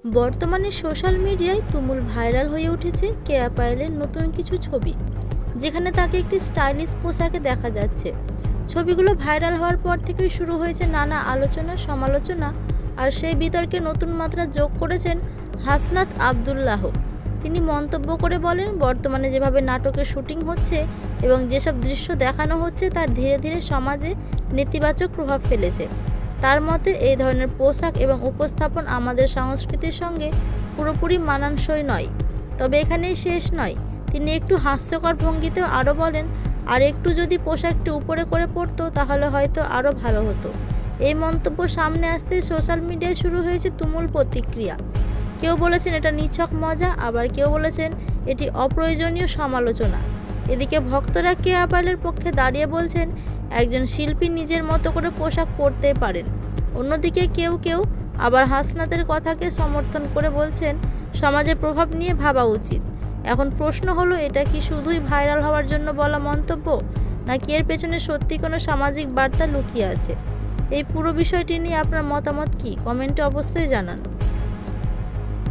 বর্তমানে সোশ্যাল মিডিয়ায় তুমুল ভাইরাল হয়ে উঠেছে কেয়া পায়েলের নতুন কিছু ছবি, যেখানে তাকে একটি স্টাইলিশ পোশাকে দেখা যাচ্ছে। ছবিগুলো ভাইরাল হওয়ার পর থেকেই শুরু হয়েছে নানা আলোচনা সমালোচনা, আর সেই বিতর্কে নতুন মাত্রা যোগ করেছেন হাসনাত আবদুল্লাহ। তিনি মন্তব্য করে বলেন, বর্তমানে যেভাবে নাটকের শুটিং হচ্ছে এবং যেসব দৃশ্য দেখানো হচ্ছে তা ধীরে ধীরে সমাজে নেতিবাচক প্রভাব ফেলেছে। তার মতে এই ধরনের পোশাক এবং উপস্থাপন আমাদের সংস্কৃতির সঙ্গে পুরোপুরি মানানসই নয়। তবে এখানেই শেষ নয়। তিনি একটু হাস্যকর ভঙ্গিতেও আরও বলেন, আর একটু যদি পোশাকটি উপরে করে পরতো তাহলে হয়তো আরও ভালো হতো। এই মন্তব্য সামনে আসতে সোশ্যাল মিডিয়ায় শুরু হয়েছে তুমুল প্রতিক্রিয়া। কেউ বলেছেন এটা নিছক মজা, আবার কেউ বলেছেন এটি অপ্রয়োজনীয় সমালোচনা। এদিকে ভক্তরা কেয়া পায়েলের পক্ষে দাঁড়িয়ে বলছেন, একজন শিল্পী নিজের মতো করে পোশাক পরতে পারেন। অন্যদিকে কেউ কেউ আবার হাসনাতের কথাকে সমর্থন করে বলছেন, সমাজের প্রভাব নিয়ে ভাবা উচিত। এখন প্রশ্ন হলো, এটা কি শুধুই ভাইরাল হওয়ার জন্য বলা মন্তব্য, নাকি এর পেছনে সত্যি কোনো সামাজিক বার্তা লুকিয়ে আছে? এই পুরো বিষয়টি নিয়ে আপনার মতামত কি? কমেন্টে অবশ্যই জানান।